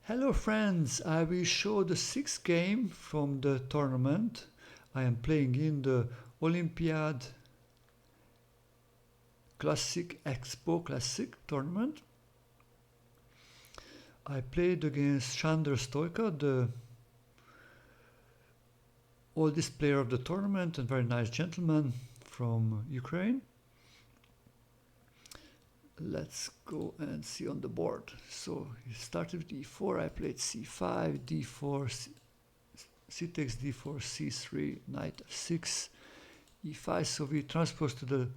Hello friends, I will show the sixth game from the tournament. I am playing in the Olympiad Classic Expo Classic tournament. I played against Sandor Sztojka, the oldest player of the tournament and very nice gentleman from Ukraine. Let's go and see on the board. So he started with e4, I played c5, d4, c takes d4, c3, knight f6, e5. So we transpose to the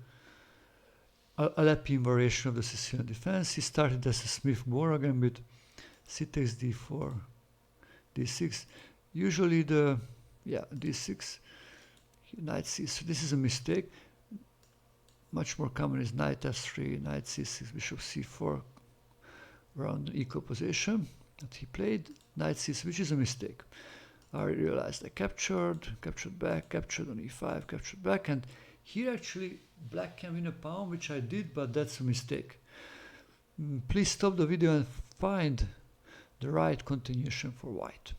Alapin variation of the Sicilian defense. He started as a Smith-Morra gambit, c takes d4, d6. Usually d6, knight c3. This is a mistake. Much more common is knight f3, knight c6, bishop c4 around the equal position that he played. Knight c6, which is a mistake. I realized I captured back, captured on e5, captured back, and here actually black can win a pawn, which I did, but that's a mistake. Please stop the video and find the right continuation for white.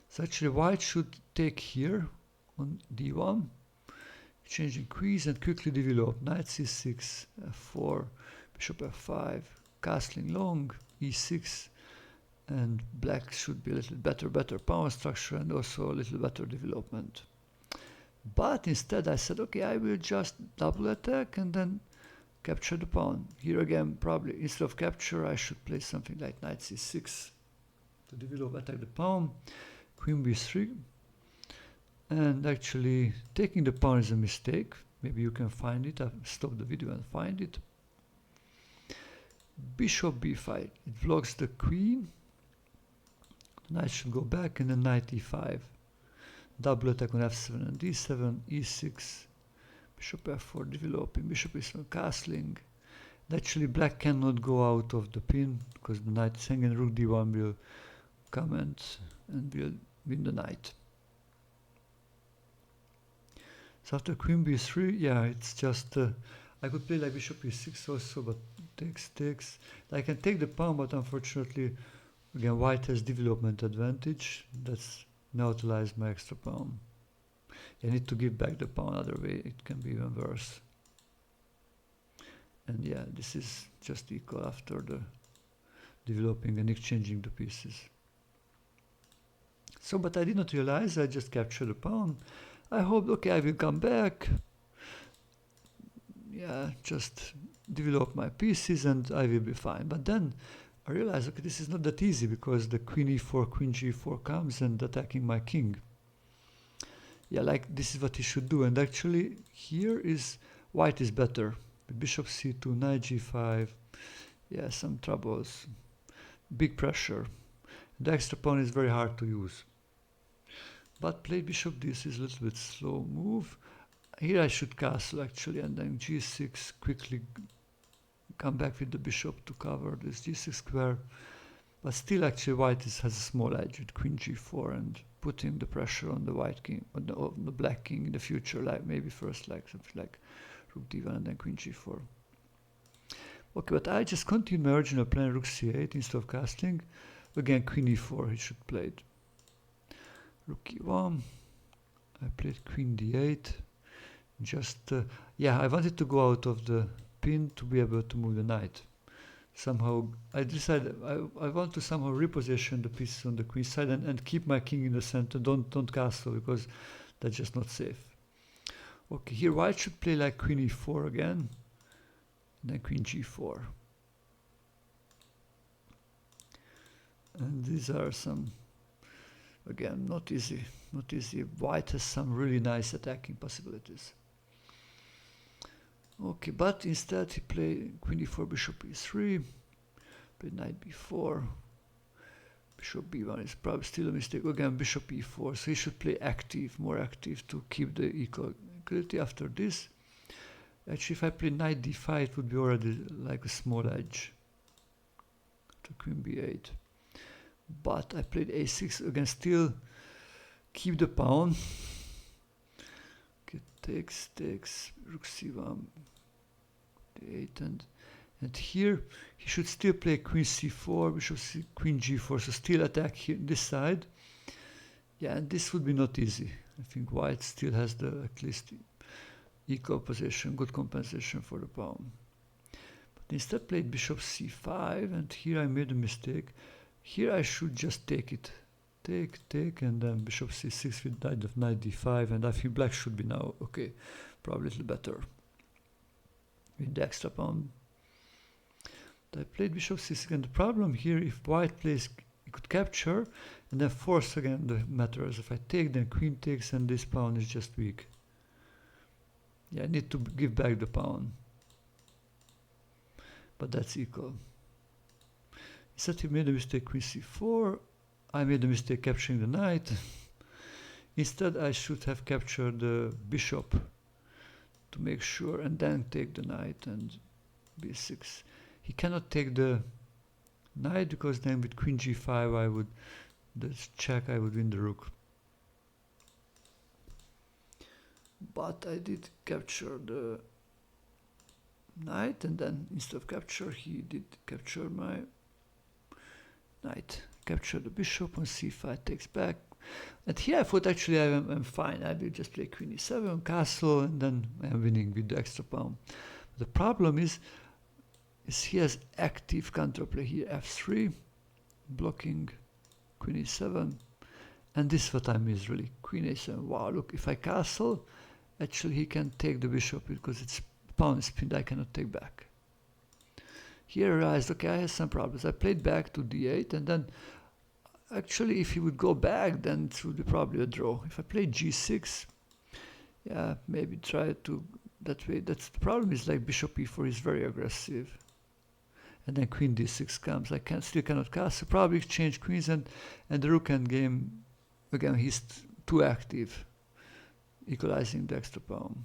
So actually white should take here on d1, changing queens and quickly develop. Knight c6, f4, bishop f5, castling long, e6, and black should be a little better pawn structure and also a little better development. But instead I said, okay, I will just double attack and then capture the pawn. Here again, probably instead of capture, I should play something like knight c6 to develop, attack the pawn, queen b3. And actually taking the pawn is a mistake. Maybe you can find it. I'll stop the video and find it. Bishop b5, it blocks the queen. The knight should go back and then knight e5. Double attack on f7 and d7, e6, bishop f4 developing, bishop e7 castling. And actually black cannot go out of the pin because the knight is hanging, rook d1 will come and will win the knight. So after queen b3, yeah, it's just, I could play like bishop e6 also, but takes. I can take the pawn, but unfortunately, again, white has development advantage. That's neutralize my extra pawn. I need to give back the pawn, other way it can be even worse. And yeah, this is just equal after the developing and exchanging the pieces. So, but I did not realize, I just captured the pawn. I hoped, okay, I will come back. Yeah, just develop my pieces and I will be fine. But then I realized, okay, this is not that easy because the queen e4, queen g4 comes and attacking my king. Yeah, like this is what he should do. And actually here is white is better. Bishop c2, knight g5. Yeah, some troubles. Big pressure. The extra pawn is very hard to use. But played bishop this is a little bit slow move. Here I should castle actually, and then g6, quickly come back with the bishop to cover this g6 square. But still actually white has a small edge with queen g4 and putting the pressure on the white king, on the black king in the future, like maybe first like something like rook d1 and then queen g4. Okay, but I just continued my original plan, rook c8 instead of castling. Again, queen e4 he should play it. Rook e1, I played queen d8, just, yeah, I wanted to go out of the pin to be able to move the knight. Somehow, I decided I want to somehow reposition the pieces on the queen side and keep my king in the center, don't castle, because that's just not safe. Okay, here white should play like queen e4 again, and then queen g4. And these are some, again, not easy. White has some really nice attacking possibilities. Okay, but instead he played queen e4, bishop e3, played knight b4, bishop b1 is probably still a mistake. Again, bishop e4, so he should play active, more active to keep the equality after this. Actually, if I play knight d5, it would be already like a small edge to queen b8. But I played a6, again, still keep the pawn. Okay, takes, rook c1, d8, and And here he should still play queen c4, bishop c, queen g4, so still attack here this side. Yeah, and this would be not easy. I think white still has the at least equal position, good compensation for the pawn. But instead played bishop c5, and here I made a mistake. Here I should just take it. Take, and then bishop c6 with knight d5, and I think black should be now, okay, probably a little better. With the extra pawn. I played bishop c6, and the problem here, if white plays, he could capture, and then force again the matters. If I take, then queen takes, and this pawn is just weak. Yeah, I need to give back the pawn. But that's equal. Instead he made a mistake, queen c4. I made a mistake capturing the knight. Instead I should have captured the bishop to make sure, and then take the knight and b6. He cannot take the knight because then with queen g5 I would, this check, I would win the rook. But I did capture the knight, and then instead of capture he did capture my knight. Capture the bishop on c5, takes back. And here I thought actually I'm fine. I will just play queen e7, castle, and then I'm winning with the extra pawn. The problem is he has active counterplay here, f3, blocking queen e7. And this is what I miss really, queen a7. Wow, look, if I castle, actually he can take the bishop because it's pawn is pinned, I cannot take back. Here I realized, okay, I have some problems. I played back to d8, and then actually if he would go back, then it would be probably a draw. If I play g6, yeah, maybe try to that way. That's the problem, is like bishop e4 is very aggressive. And then queen d6 comes. I still cannot castle. Probably exchange queens, and the rook endgame, again, he's too active, equalizing the extra pawn.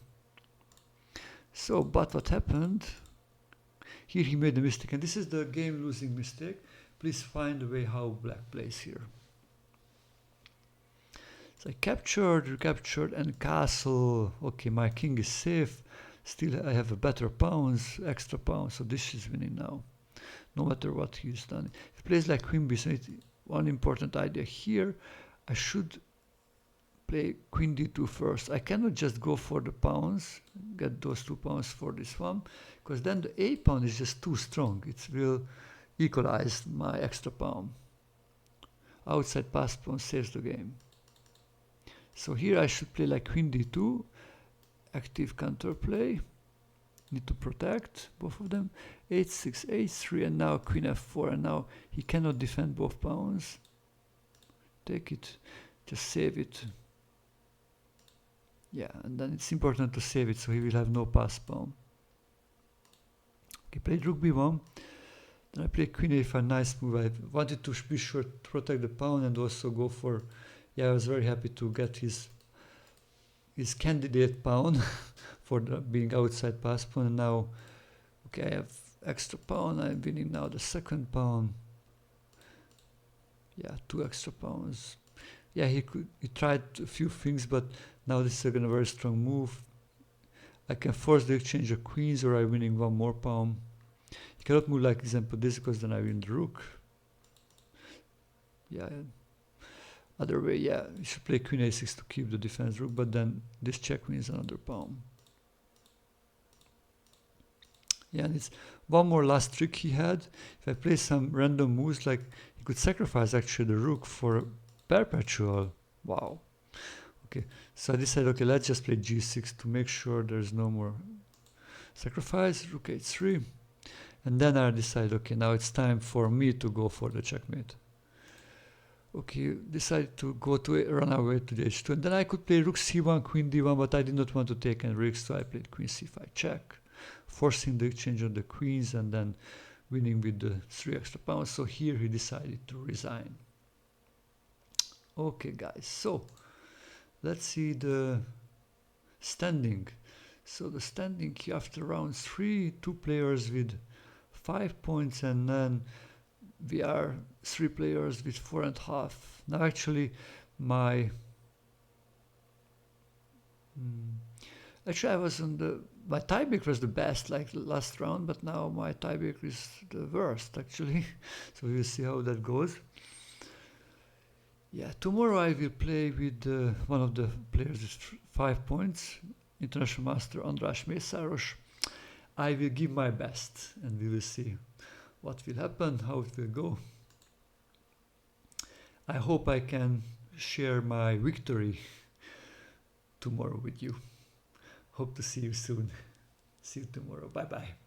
So, but what happened? Here he made a mistake, and this is the game-losing mistake. Please find a way how black plays here. So I captured, recaptured, and castle. Okay, my king is safe. Still, I have a better pawns, extra pawns, so this is winning now, no matter what he's done. If he plays like queen b7, one important idea here, I should play queen d2 first. I cannot just go for the pawns, get those 2 pawns for this one, because then the a pawn is just too strong. It will equalize my extra pawn. Outside pass pawn saves the game. So here I should play like queen d2, active counterplay. Need to protect both of them. h6, h3, and now queen f4, and now he cannot defend both pawns. Take it, just save it. Yeah, and then it's important to save it so he will have no pass pawn. Okay, played rook b1. Then I played queen a5, nice move. I wanted to be sure to protect the pawn and also go for, yeah, I was very happy to get his candidate pawn for being outside pass pawn. And now, okay, I have extra pawn. I'm winning now the second pawn. Yeah, 2 extra pawns. Yeah, he tried a few things, but now this is again a very strong move. I can force the exchange of queens, or I'm winning 1 more pawn. He cannot move like example this, because then I win the rook. Yeah, other way, yeah, you should play queen a6 to keep the defense rook, but then this check wins another pawn. Yeah, and it's one more last trick he had. If I play some random moves, like he could sacrifice actually the rook for a perpetual. Wow. Okay, so I decided, okay, let's just play g6 to make sure there's no more sacrifice. Rook h3. And then I decided, okay, now it's time for me to go for the checkmate. Okay, decided to go to run away to the h2, and then I could play rook c1, queen d1, but I did not want to take any risks, so I played queen c5 check, forcing the exchange of the queens, and then winning with the 3 extra pawns. So here he decided to resign. Okay, guys, so let's see the standing. So the standing here after round 3, 2 players with 5 points, and then we are 3 players with 4.5. Now actually actually I was on the my tiebreaker was the best, like last round, but now my tiebreaker is the worst, actually. So we'll see how that goes. Yeah, tomorrow I will play with one of the players with 5 points, International Master András Mészáros. I will give my best, and we will see what will happen, how it will go. I hope I can share my victory tomorrow with you. Hope to see you soon. See you tomorrow. Bye bye.